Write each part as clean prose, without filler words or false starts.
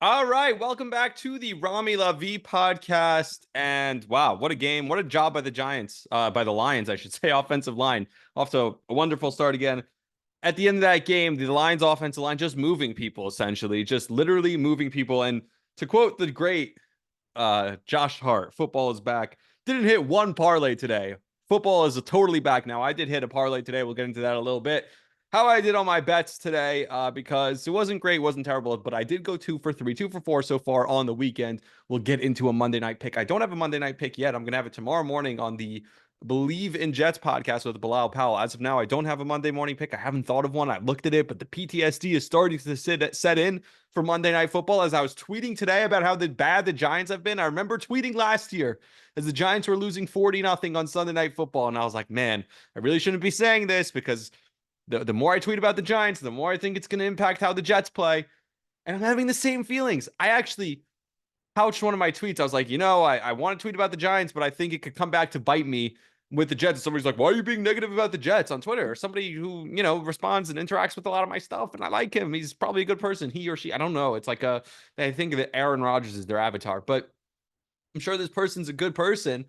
All right, welcome back to the Rami Lavi podcast. And wow, what a game. What a job by the Giants, by the Lions, I should say, offensive line. Off to a wonderful start again. At the end of that game, the Lions offensive line just moving people, essentially, just literally moving people. And to quote the great Josh Hart, football is back. Didn't hit one parlay today. Football is totally back now. I did hit a parlay today. We'll get into that a little bit. How I did on my bets today, because it wasn't great, wasn't terrible, but I did go 2 for 3, 2 for 4 so far on the weekend. We'll get into a Monday night pick. I don't have a Monday night pick yet. I'm going to have it tomorrow morning on the Believe in Jets podcast with Bilal Powell. As of now, I don't have a Monday morning pick. I haven't thought of one. I looked at it, but the PTSD is starting to set in for Monday Night Football. As I was tweeting today about how bad the Giants have been, I remember tweeting last year as the Giants were losing 40-0 on Sunday Night Football, and I was like, man, I really shouldn't be saying this because the more I tweet about the Giants, the more I think it's going to impact how the Jets play. And I'm having the same feelings. I actually couched one of my tweets. I was like, I want to tweet about the Giants, but I think it could come back to bite me with the Jets. Somebody's like, why are you being negative about the Jets on Twitter? Or somebody who, responds and interacts with a lot of my stuff. And I like him. He's probably a good person. He or she, I don't know. It's like I think that Aaron Rodgers is their avatar, but I'm sure this person's a good person.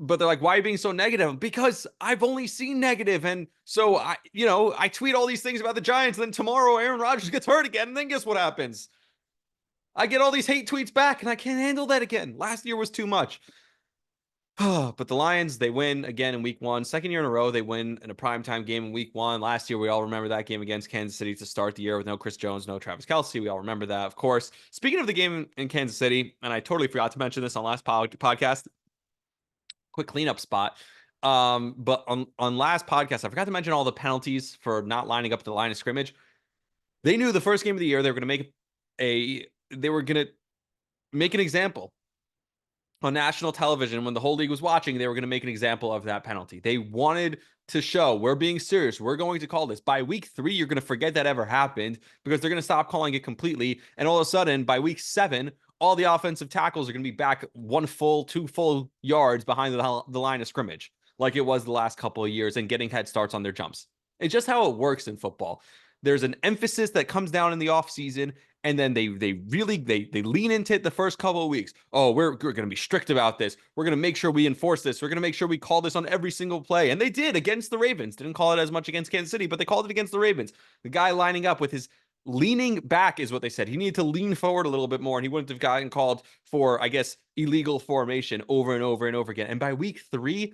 But they're like, why are you being so negative? Because I've only seen negative. And so I tweet all these things about the Giants. And then tomorrow Aaron Rodgers gets hurt again. And then guess what happens? I get all these hate tweets back and I can't handle that again. Last year was too much. But the Lions, they win again in week 1. Second year in a row, they win in a primetime game in week 1. Last year, we all remember that game against Kansas City to start the year with no Chris Jones, no Travis Kelce. We all remember that, of course. Speaking of the game in Kansas City, and I totally forgot to mention this on last podcast, quick cleanup spot. But on last podcast, I forgot to mention all the penalties for not lining up at the line of scrimmage. They knew the first game of the year they were going to make an example on national television. When the whole league was watching, they were going to make an example of that penalty. They wanted to show we're being serious. We're going to call this. By week 3, you're going to forget that ever happened because they're going to stop calling it completely. And all of a sudden, by week 7, all the offensive tackles are going to be back 2 full yards behind the line of scrimmage, like it was the last couple of years, and getting head starts on their jumps. It's just how it works in football. There's an emphasis that comes down in the offseason, and then they lean into it the first couple of weeks. Oh, we're going to be strict about this. We're going to make sure we enforce this. We're going to make sure we call this on every single play. And they did against the Ravens. Didn't call it as much against Kansas City, but they called it against the Ravens. The guy lining up with his leaning back is what they said. He needed to lean forward a little bit more, and he wouldn't have gotten called for, I guess, illegal formation over and over and over again. And by week 3,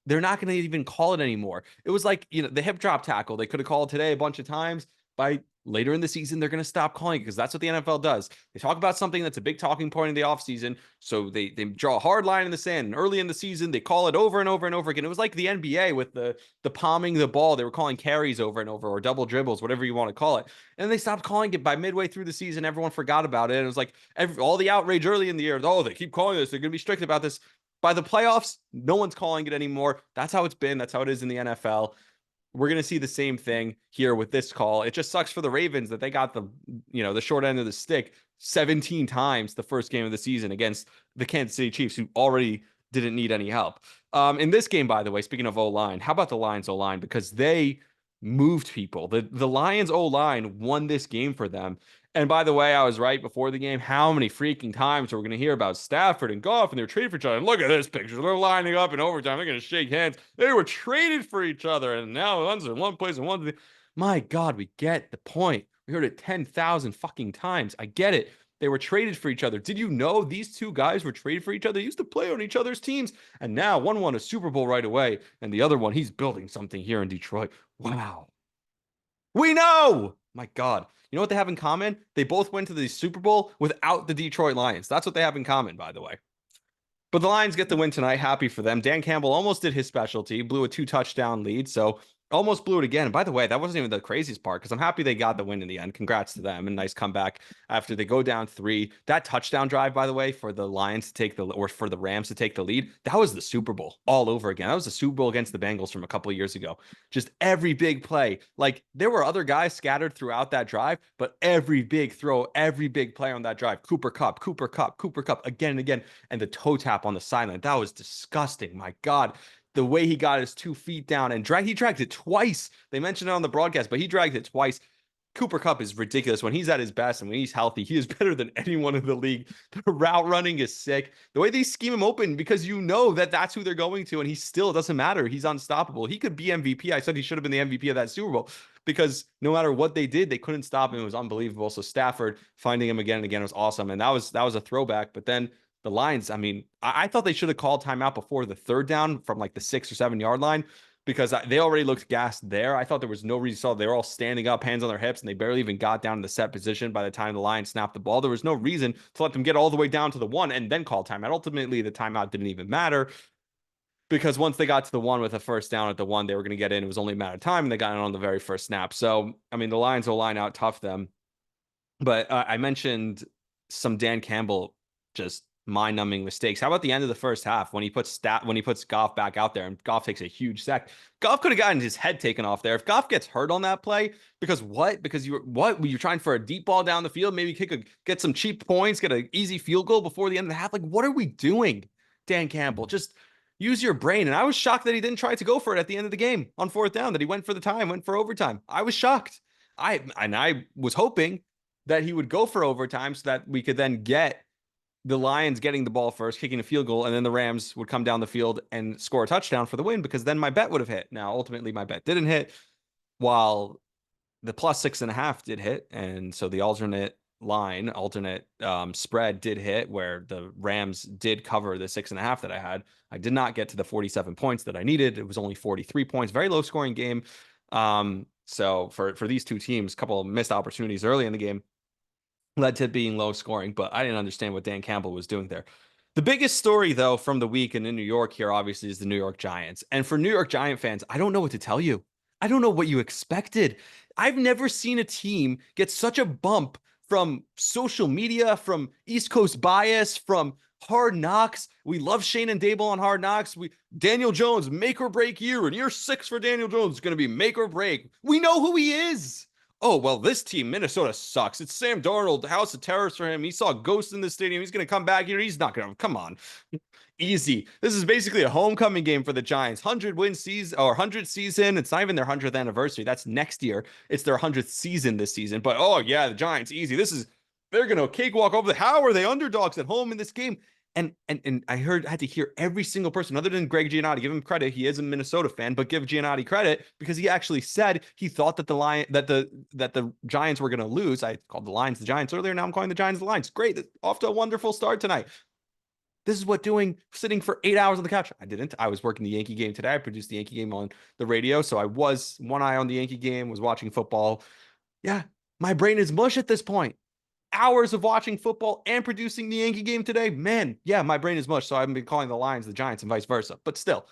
they're not going to even call it anymore. It was like, the hip drop tackle. They could have called today a bunch of times. By later in the season, they're going to stop calling it because that's what the NFL does. They talk about something that's a big talking point in the offseason, so they draw a hard line in the sand. And early in the season, they call it over and over and over again. It was like the NBA with the palming the ball. They were calling carries over and over, or double dribbles, whatever you want to call it. And they stopped calling it by midway through the season. Everyone forgot about it. And it was like all the outrage early in the year. Oh, they keep calling this. They're going to be strict about this. By the playoffs, no one's calling it anymore. That's how it's been. That's how it is in the NFL. We're going to see the same thing here with this call. It just sucks for the Ravens that they got the short end of the stick 17 times the first game of the season against the Kansas City Chiefs, who already didn't need any help. In this game, by the way, speaking of O-line, how about the Lions O-line? Because they moved people. The Lions O-line won this game for them. And by the way, I was right before the game. How many freaking times are we going to hear about Stafford and Goff and they're traded for each other? And look at this picture. They're lining up in overtime. They're going to shake hands. They were traded for each other. And now one's in one place and one's in... My God, we get the point. We heard it 10,000 fucking times. I get it. They were traded for each other. Did you know these two guys were traded for each other? They used to play on each other's teams. And now one won a Super Bowl right away. And the other one, he's building something here in Detroit. Wow. We know! My God. You know what they have in common? They both went to the Super Bowl without the Detroit Lions. That's what they have in common, by the way. But the Lions get the win tonight. Happy for them. Dan Campbell almost did his specialty, blew a 2-touchdown lead. So almost blew it again. And by the way, that wasn't even the craziest part because I'm happy they got the win in the end. Congrats to them. And nice comeback after they go down 3. That touchdown drive, by the way, for the Lions to take for the Rams to take the lead, that was the Super Bowl all over again. That was the Super Bowl against the Bengals from a couple of years ago. Just every big play. Like, there were other guys scattered throughout that drive, but every big throw, every big play on that drive, Cooper Kupp, again and again. And the toe tap on the sideline, that was disgusting. My God. The way he got his 2 feet down and he dragged it twice. They mentioned it on the broadcast, but he dragged it twice. Cooper Kupp is ridiculous. When he's at his best and when he's healthy, he is better than anyone in the league. The route running is sick. The way they scheme him open, because you know that that's who they're going to, and he still doesn't matter. He's unstoppable. He could be MVP. I said he should have been the MVP of that Super Bowl because no matter what they did, they couldn't stop him. It was unbelievable. So Stafford finding him again and again was awesome, and that was a throwback. But then the Lions, I mean, I thought they should have called timeout before the third down from like the 6 or 7 yard line, because they already looked gassed there. I thought there was no reason. So they were all standing up, hands on their hips, and they barely even got down to the set position by the time the Lions snapped the ball. There was no reason to let them get all the way down to the 1 and then call timeout. Ultimately, the timeout didn't even matter because once they got to the 1 with a first down at the 1, they were going to get in. It was only a matter of time, and they got in on the very first snap. So, I mean, the Lions will line out tough them. But I mentioned some Dan Campbell just mind-numbing mistakes. How about the end of the first half when he puts Goff back out there and Goff takes a huge sack? Goff could have gotten his head taken off there. If Goff gets hurt on that play, because you're trying for a deep ball down the field, maybe get some cheap points, get an easy field goal before the end of the half. Like, what are we doing, Dan Campbell? Just use your brain. And I was shocked that he didn't try to go for it at the end of the game on fourth down, that he went for overtime. I was shocked. I was hoping that he would go for overtime so that we could then get the Lions getting the ball first, kicking a field goal, and then the Rams would come down the field and score a touchdown for the win, because then my bet would have hit. Now, ultimately, my bet didn't hit, while the +6.5 did hit. And so the alternate spread did hit, where the Rams did cover the 6.5 that I had. I did not get to the 47 points that I needed. It was only 43 points, very low scoring game. So for these two teams, a couple of missed opportunities early in the game led to being low scoring, but I didn't understand what Dan Campbell was doing there. The biggest story, though, from the week and in New York here, obviously, is the New York Giants. And for New York Giant fans, I don't know what to tell you. I don't know what you expected. I've never seen a team get such a bump from social media, from East Coast bias, from Hard Knocks. We love Shane and Dable on Hard Knocks. Daniel Jones, make or break year, and year 6 for Daniel Jones is going to be make or break. We know who he is. Oh, well, this team, Minnesota, sucks. It's Sam Darnold, house of terrors for him. He saw ghosts in the stadium. He's going to come back here. He's not going to. Come on. Easy. This is basically a homecoming game for the Giants. 100-win season, or 100th season. It's not even their 100th anniversary. That's next year. It's their 100th season this season. But, oh, yeah, the Giants, easy. They're going to cakewalk over how are they underdogs at home in this game? And I had to hear every single person, other than Greg Giannotti, give him credit. He is a Minnesota fan, but give Giannotti credit because he actually said he thought that the Giants were going to lose. I called the Lions the Giants earlier. Now I'm calling the Giants the Lions. Great. Off to a wonderful start tonight. This is what sitting for 8 hours on the couch. I didn't. I was working the Yankee game today. I produced the Yankee game on the radio. So I was one eye on the Yankee game, was watching football. Yeah, my brain is mush at this point. Hours of watching football and producing the Yankee game today, man, yeah, my brain is mush. So I've been calling the Lions the Giants and vice versa. But still,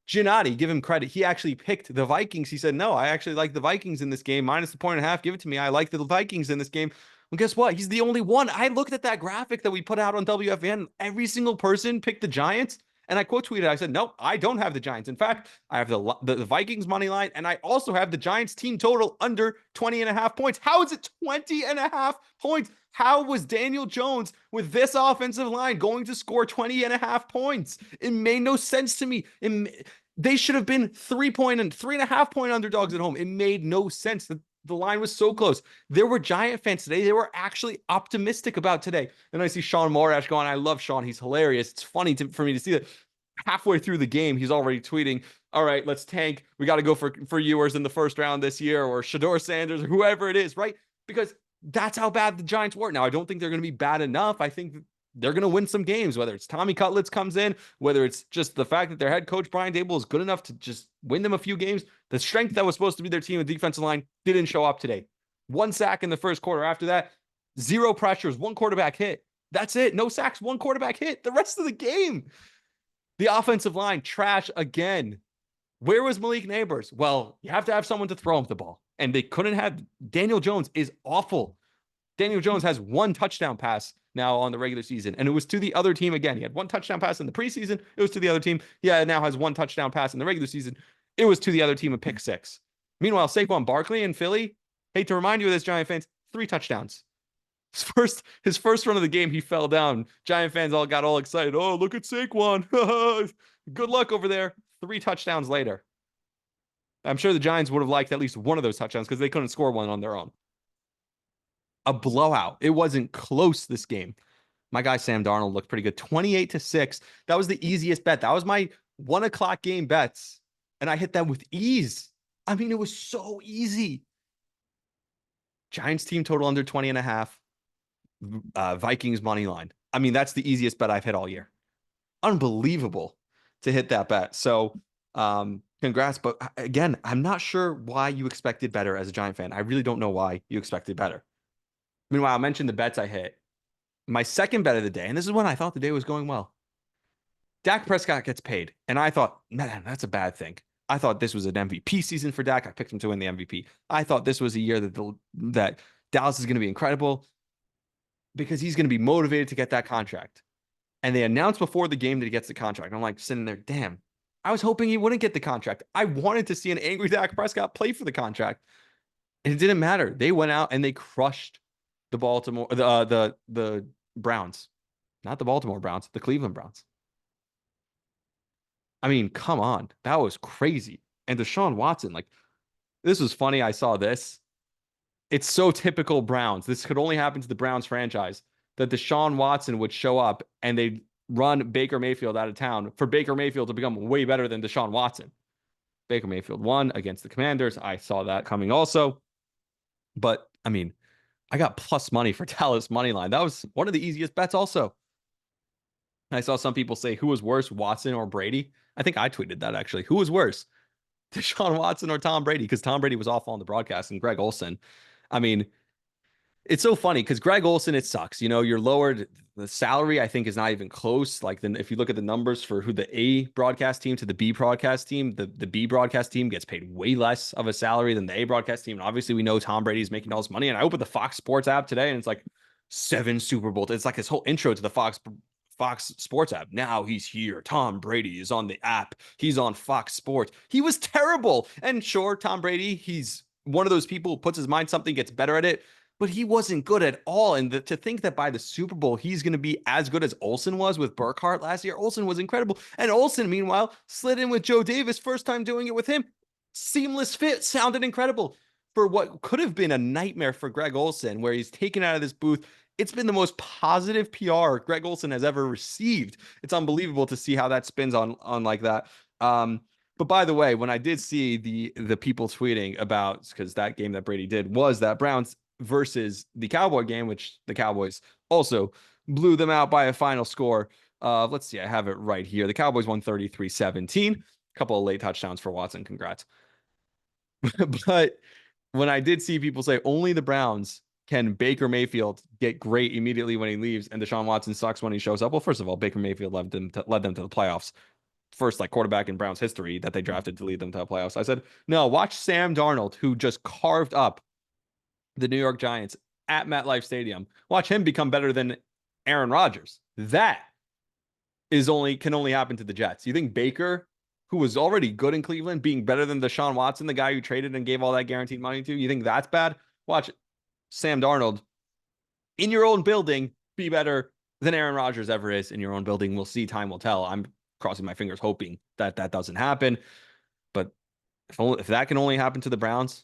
Giannotti, give him credit. He actually picked the Vikings. He said, no, I actually like the Vikings in this game. Minus the 1.5. Give it to me. I like the Vikings in this game. Well, guess what? He's the only one. I looked at that graphic that we put out on WFN. Every single person picked the Giants. And I quote tweeted, I said, no, I don't have the Giants. In fact, I have the Vikings money line, and I also have the Giants team total under 20.5 points. How is it 20.5 points? How was Daniel Jones with this offensive line going to score 20.5 points? It made no sense to me. They should have been 3.5 point underdogs at home. It made no sense. The line was so close. There were Giant fans today. They were actually optimistic about today. And I see Sean Morash going, I love Sean. He's hilarious. It's funny for me to see that halfway through the game, he's already tweeting, all right, let's tank. We got to go for Ewers in the first round this year, or Shador Sanders, or whoever it is, right? Because that's how bad the Giants were. Now, I don't think they're going to be bad enough. I think they're going to win some games, whether it's Tommy Cutlitz comes in, whether it's just the fact that their head coach, Brian Dable, is good enough to just win them a few games. The strength that was supposed to be their team with defensive line didn't show up today. 1 sack in the first quarter. After that, 0 pressures, 1 quarterback hit. That's it. No sacks, 1 quarterback hit. The rest of the game. The offensive line, trash again. Where was Malik Neighbors? Well, you have to have someone to throw him the ball. And they couldn't have. Daniel Jones is awful. Daniel Jones has 1 touchdown pass now on the regular season, and it was to the other team again. He had 1 touchdown pass in the preseason. It was to the other team. Yeah, now has 1 touchdown pass in the regular season. It was to the other team, a pick 6. Meanwhile, Saquon Barkley in Philly, hate to remind you of this, Giant fans, 3 touchdowns. His first run of the game, he fell down. Giant fans all got all excited. Oh, look at Saquon. Good luck over there. 3 touchdowns later. I'm sure the Giants would have liked at least one of those touchdowns because they couldn't score one on their own. a blowout. It wasn't close this game. My guy Sam Darnold looked pretty good. 28-6. That was the easiest bet. That was my 1 o'clock game bets. And I hit that with ease. I mean, it was so easy. Giants team total under 20.5. Vikings money line. I mean, that's the easiest bet I've hit all year. Unbelievable to hit that bet. So congrats. But again, I'm not sure why you expected better as a Giant fan. I really don't know why you expected better. Meanwhile, I mentioned the bets I hit. My second bet of the day, and this is when I thought the day was going well. Dak Prescott gets paid. And I thought, man, that's a bad thing. I thought this was an MVP season for Dak. I picked him to win the MVP. I thought this was a year that Dallas is going to be incredible because he's going to be motivated to get that contract. And they announced before the game that he gets the contract. I'm like sitting there, damn. I was hoping he wouldn't get the contract. I wanted to see an angry Dak Prescott play for the contract. And it didn't matter. They went out and they crushed the Browns. Not the Baltimore Browns, the Cleveland Browns. I mean, come on. That was crazy. And Deshaun Watson, like, this was funny. I saw this. It's so typical Browns. This could only happen to the Browns franchise that Deshaun Watson would show up and they'd run Baker Mayfield out of town for Baker Mayfield to become way better than Deshaun Watson. Baker Mayfield won against the Commanders. I saw that coming also. But, I mean, I got plus money for Dallas money line. That was one of the easiest bets also. I saw some people say, who was worse, Watson or Brady? I think I tweeted that, actually. Who was worse, Deshaun Watson or Tom Brady? Because Tom Brady was awful on the broadcast, and Greg Olsen. I mean, it's so funny because Greg Olsen, it sucks. You know, you're lowered. The salary, I think, is not even close. Like, then if you look at the numbers for who the A broadcast team to the B broadcast team, the B broadcast team gets paid way less of a salary than the A broadcast team. And obviously, we know Tom Brady's making all this money. And I opened the Fox Sports app today, and it's like 7 Super Bowls. It's like this whole intro to the Fox Sports app. Now he's here. Tom Brady is on the app. He's on Fox Sports. He was terrible. And sure, Tom Brady, he's one of those people who puts his mind something, gets better at it. But he wasn't good at all. And to think that by the Super Bowl, he's going to be as good as Olsen was with Burkhardt last year. Olsen was incredible. And Olsen, meanwhile, slid in with Joe Davis, first time doing it with him. Seamless fit, sounded incredible. For what could have been a nightmare for Greg Olsen, where he's taken out of this booth, it's been the most positive PR Greg Olsen has ever received. It's unbelievable to see how that spins on like that. But by the way, when I did see the people tweeting about, because that game that Brady did was that Browns versus the Cowboy game, which the Cowboys also blew them out by a final score. Let's see, I have it right here. The Cowboys won 33-17. A couple of late touchdowns for Watson. Congrats. But when I did see people say only the Browns can Baker Mayfield get great immediately when he leaves and Deshaun Watson sucks when he shows up. Well, first of all, Baker Mayfield led them to the playoffs. First, like, quarterback in Browns history that they drafted to lead them to the playoffs. I said, no, watch Sam Darnold, who just carved up the New York Giants at MetLife Stadium. Watch him become better than Aaron Rodgers. That can only happen to the Jets. You think Baker, who was already good in Cleveland, being better than Deshaun Watson, the guy who traded and gave all that guaranteed money to, you think that's bad? Watch Sam Darnold in your own building be better than Aaron Rodgers ever is in your own building. We'll see. Time will tell. I'm crossing my fingers, hoping that doesn't happen. But if that can only happen to the Browns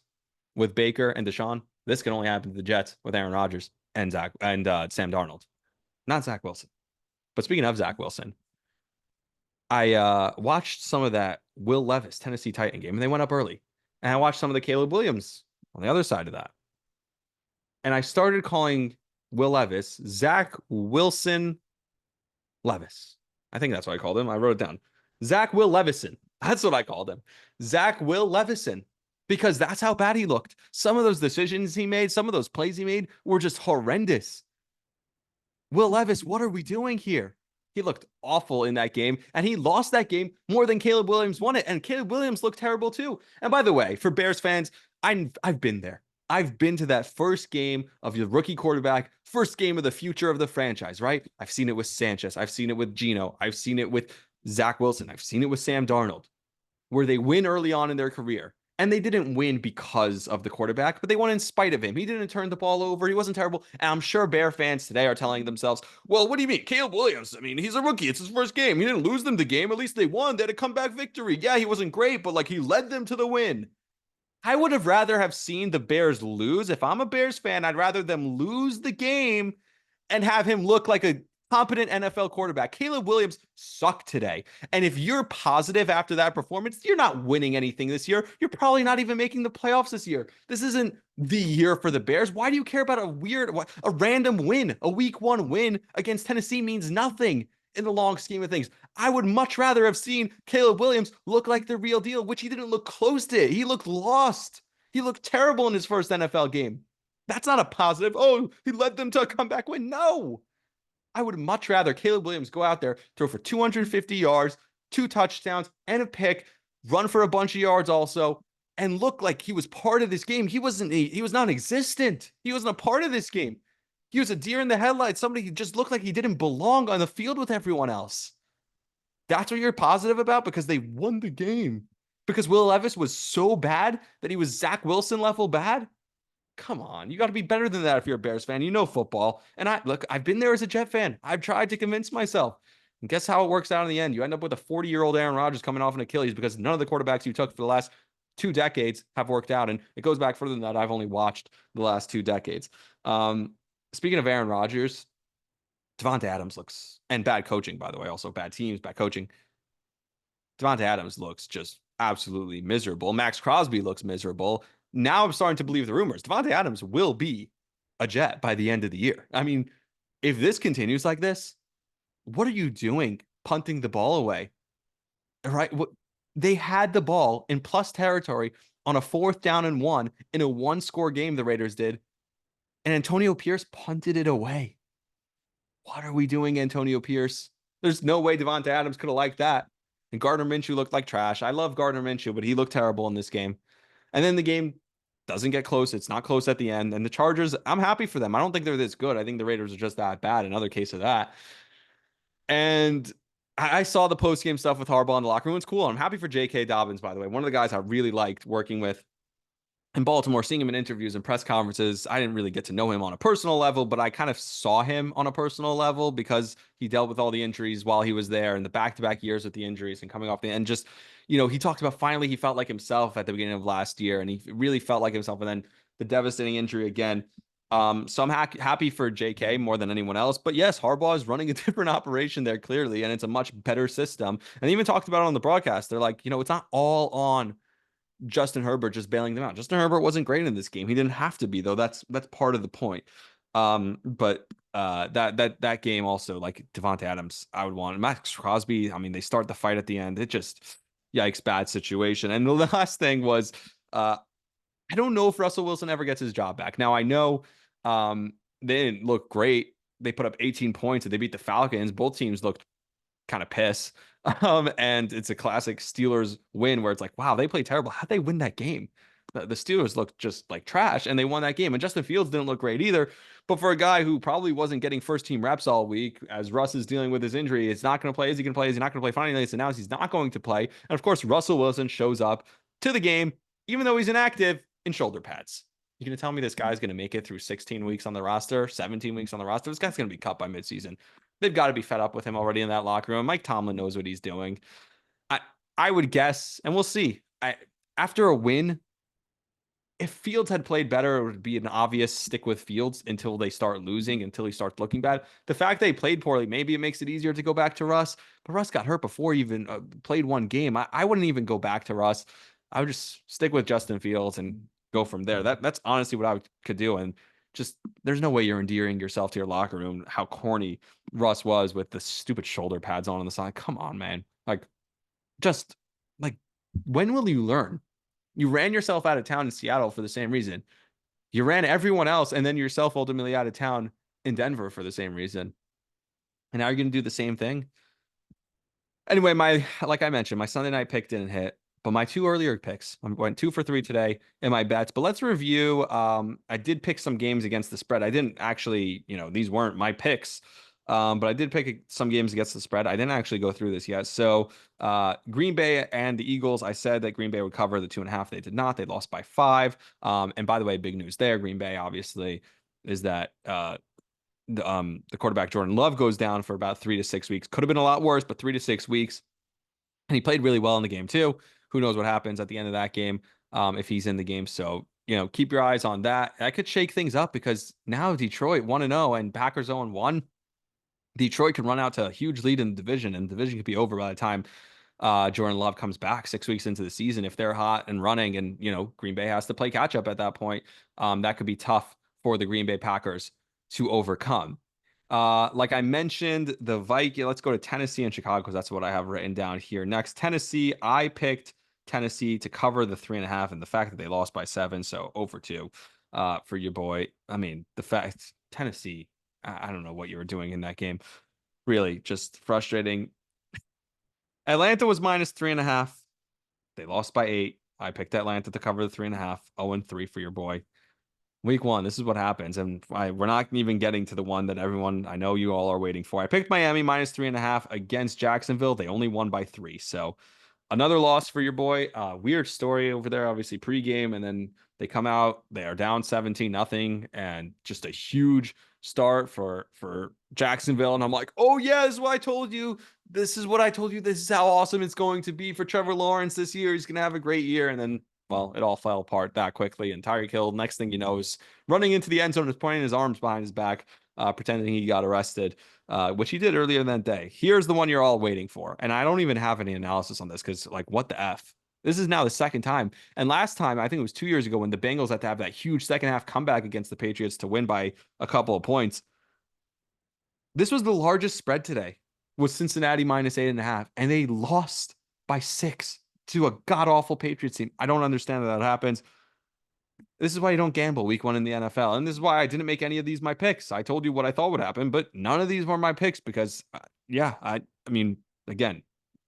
with Baker and Deshaun, this can only happen to the Jets with Aaron Rodgers and Sam Darnold, not Zach Wilson. But speaking of Zach Wilson, I watched some of that Will Levis Tennessee Titan game, and they went up early. And I watched some of the Caleb Williams on the other side of that. And I started calling Will Levis Zach Wilson Levis. I think that's what I called him. I wrote it down. Zach Will Levison. That's what I called him. Zach Will Levison. Because that's how bad he looked. Some of those decisions he made, some of those plays he made were just horrendous. Will Levis, what are we doing here? He looked awful in that game, and he lost that game more than Caleb Williams won it, and Caleb Williams looked terrible too. And by the way, for Bears fans, I've been there. I've been to that first game of your rookie quarterback, first game of the future of the franchise, right? I've seen it with Sanchez. I've seen it with Geno. I've seen it with Zach Wilson. I've seen it with Sam Darnold, where they win early on in their career. And they didn't win because of the quarterback, but they won in spite of him. He didn't turn the ball over. He wasn't terrible. And I'm sure Bear fans today are telling themselves, well, what do you mean? Caleb Williams, I mean, he's a rookie. It's his first game. He didn't lose them the game. At least they won. They had a comeback victory. Yeah, he wasn't great, but like he led them to the win. I would have rather have seen the Bears lose. If I'm a Bears fan, I'd rather them lose the game and have him look like a competent NFL quarterback. Caleb Williams sucked today. And if you're positive after that performance, you're not winning anything this year. You're probably not even making the playoffs this year. This isn't the year for the Bears. Why do you care about a random win? A week 1 win against Tennessee means nothing in the long scheme of things. I would much rather have seen Caleb Williams look like the real deal, which he didn't look close to. He looked lost. He looked terrible in his first NFL game. That's not a positive. Oh, he led them to a comeback win. No. I would much rather Caleb Williams go out there, throw for 250 yards, 2 touchdowns, and a pick, run for a bunch of yards also, and look like he was part of this game. He was non-existent. He wasn't a part of this game. He was a deer in the headlights. Somebody who just looked like he didn't belong on the field with everyone else. That's what you're positive about because they won the game. Because Will Levis was so bad that he was Zach Wilson level bad. Come on, you got to be better than that if you're a Bears fan. You know football. And I've been there as a Jet fan. I've tried to convince myself. And guess how it works out in the end? You end up with a 40-year-old Aaron Rodgers coming off an Achilles because none of the quarterbacks you took for the last 2 decades have worked out. And it goes back further than that. I've only watched the last 2 decades. Speaking of Aaron Rodgers, Davante Adams looks, and bad coaching, by the way, also bad teams, bad coaching. Davante Adams looks just absolutely miserable. Max Crosby looks miserable. Now I'm starting to believe the rumors. Davante Adams will be a Jet by the end of the year. I mean, if this continues like this, what are you doing punting the ball away? Right? They had the ball in plus territory on a 4th down and 1 in a 1-score game, the Raiders did, and Antonio Pierce punted it away. What are we doing, Antonio Pierce? There's no way Davante Adams could have liked that. And Gardner Minshew looked like trash. I love Gardner Minshew, but he looked terrible in this game. And then the game doesn't get close. It's not close at the end. And the Chargers, I'm happy for them. I don't think they're this good. I think the Raiders are just that bad. Another case of that. And I saw the post-game stuff with Harbaugh in the locker room. It's cool. I'm happy for J.K. Dobbins, by the way. One of the guys I really liked working with in Baltimore, seeing him in interviews and press conferences. I didn't really get to know him on a personal level, but I kind of saw him on a personal level because he dealt with all the injuries while he was there and the back-to-back years with the injuries and coming off the end. Just, he talked about finally he felt like himself at the beginning of last year, and he really felt like himself. And then the devastating injury again. So I'm happy for JK more than anyone else. But yes, Harbaugh is running a different operation there clearly, and it's a much better system. And they even talked about it on the broadcast. They're like, it's not all on Justin Herbert just bailing them out. Justin Herbert wasn't great in this game. He didn't have to be, though. That's part of the point. But that game also, like Davante Adams, I would want. Max Crosby, I mean, they start the fight at the end. It just, yikes, bad situation. And the last thing was, I don't know if Russell Wilson ever gets his job back. Now, I know they didn't look great. They put up 18 points and they beat the Falcons. Both teams looked kind of pissed. And it's a classic Steelers win where it's like, wow, they played terrible. How'd they win that game? The Steelers looked just like trash and they won that game. And Justin Fields didn't look great either. But for a guy who probably wasn't getting first team reps all week, as Russ is dealing with his injury, it's not going to play. Is he going to play? Is he not going to play? Finally, it's announced he's not going to play. And of course, Russell Wilson shows up to the game, even though he's inactive, in shoulder pads. You're going to tell me this guy's going to make it through 16 weeks on the roster, 17 weeks on the roster? This guy's going to be cut by midseason. They've got to be fed up with him already in that locker room. Mike Tomlin knows what he's doing. I would guess, and we'll see. After a win, if Fields had played better, it would be an obvious stick with Fields until they start losing, until he starts looking bad. The fact they played poorly, maybe it makes it easier to go back to Russ. But Russ got hurt before he even played one game. I wouldn't even go back to Russ. I would just stick with Justin Fields and go from there. That's honestly what I could do. And just, there's no way you're endearing yourself to your locker room. How corny Russ was with the stupid shoulder pads on the side. Come on, man. Just when will you learn? You ran yourself out of town in Seattle for the same reason. You ran everyone else and then yourself ultimately out of town in Denver for the same reason. And now you're going to do the same thing. Anyway, like I mentioned, my Sunday night pick didn't hit. But my 2 earlier picks, I went 2 for 3 today in my bets. But let's review. I did pick some games against the spread. I didn't actually, these weren't my picks. But I did pick some games against the spread. I didn't actually go through this yet. So Green Bay and the Eagles, I said that Green Bay would cover the 2.5. They did not. They lost by 5. And by the way, big news there. Green Bay, obviously, is that the quarterback Jordan Love goes down for about 3 to 6 weeks. Could have been a lot worse, but 3 to 6 weeks. And he played really well in the game too. Who knows what happens at the end of that game? if he's in the game. So, keep your eyes on that. That could shake things up because now Detroit 1-0 and Packers 0-1. Detroit can run out to a huge lead in the division, and the division could be over by the time Jordan Love comes back 6 weeks into the season. If they're hot and running, and Green Bay has to play catch up at that point, that could be tough for the Green Bay Packers to overcome. Like I mentioned, the Vikings. Let's go to Tennessee and Chicago because that's what I have written down here. Next, Tennessee. I picked Tennessee to cover the 3.5, and the fact that they lost by 7, so over 2 for your boy. I mean, the fact Tennessee. I don't know what you were doing in that game. Really, just frustrating. Atlanta was minus 3.5. They lost by 8. I picked Atlanta to cover the 3.5. 0-3 for your boy. Week 1, this is what happens. And we're not even getting to the one that everyone, I know you all are waiting for. I picked Miami minus 3.5 against Jacksonville. They only won by 3. So another loss for your boy. Weird story over there, obviously pregame, and then they come out, they are down 17-0, and just a huge start for Jacksonville. And I'm like, oh yeah, this is what I told you. This is what I told you. This is how awesome it's going to be for Trevor Lawrence this year. He's gonna have a great year. And then, well, it all fell apart that quickly. And Tyreek Hill, next thing you know, is running into the end zone, is pointing his arms behind his back, pretending he got arrested, which he did earlier that day. Here's the one you're all waiting for. And I don't even have any analysis on this because, like, what the F? This is now the second time. And last time, I think it was 2 years ago when the Bengals had to have that huge second half comeback against the Patriots to win by a couple of points. This was the largest spread today, was Cincinnati minus 8.5, and they lost by 6 to a god-awful Patriots team. I don't understand how that happens. This is why you don't gamble week 1 in the NFL. And this is why I didn't make any of these my picks. I told you what I thought would happen, but none of these were my picks because, I mean, again,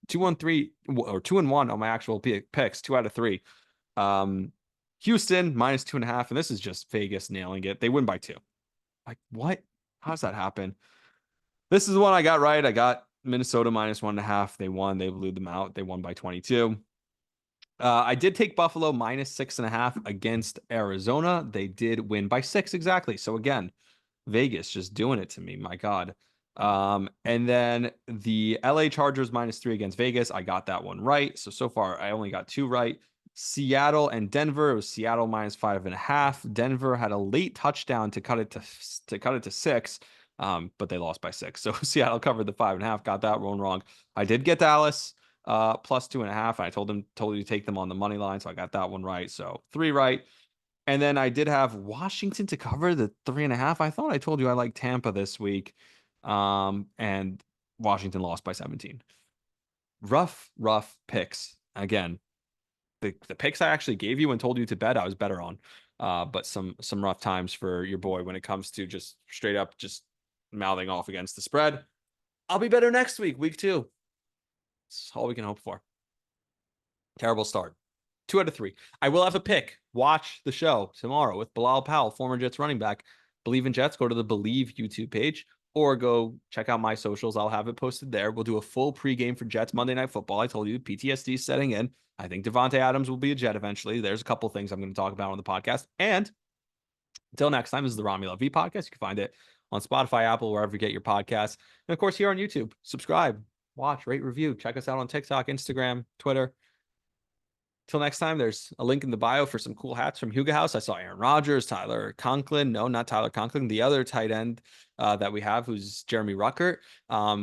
2-3 or 2-1 on my actual picks, 2 out of 3. Houston minus 2.5, and this is just Vegas nailing it. They win by 2. Like, what? How does that happen? This is the one I got right. I got Minnesota minus 1.5. They won. They blew them out. They won by 22. I did take Buffalo minus 6.5 against Arizona. They did win by 6 exactly. So again, Vegas just doing it to me. My God. And then the LA Chargers minus 3 against Vegas. I got that one right. So far I only got 2 right. Seattle and Denver. It was Seattle minus 5.5. Denver had a late touchdown to cut it to 6. But they lost by 6. So Seattle covered the 5.5. Got that one wrong. I did get Dallas plus 2.5. I told you to take them on the money line. So I got that one right. So 3 right. And then I did have Washington to cover the 3.5. I thought I told you I like Tampa this week. And Washington lost by 17. Rough picks. Again, the picks I actually gave you and told you to bet, I was better on. But some rough times for your boy when it comes to just straight up just mouthing off against the spread. I'll be better next week 2. That's all we can hope for. Terrible start. 2 out of 3. I will have a pick. Watch the show tomorrow with Bilal Powell, former Jets running back. Believe in Jets. Go to the Believe YouTube page or go check out my socials. I'll have it posted there. We'll do a full pregame for Jets Monday Night Football. I told you PTSD is setting in. I think Devontae Adams will be a Jet eventually. There's a couple things I'm going to talk about on the podcast. And until next time, this is the Rami Lavi podcast. You can find it on Spotify, Apple, wherever you get your podcasts. And of course, here on YouTube. Subscribe, watch, rate, review. Check us out on TikTok, Instagram, Twitter. Till next time, there's a link in the bio for some cool hats from Huga House. I saw Aaron Rodgers, Tyler Conklin. No, not Tyler Conklin. The other tight end that we have, who's Jeremy Ruckert.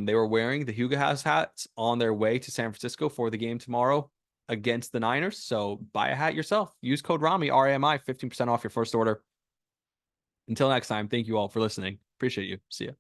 They were wearing the Huga House hats on their way to San Francisco for the game tomorrow against the Niners. So buy a hat yourself. Use code RAMI, RAMI, 15% off your first order. Until next time, thank you all for listening. Appreciate you. See ya.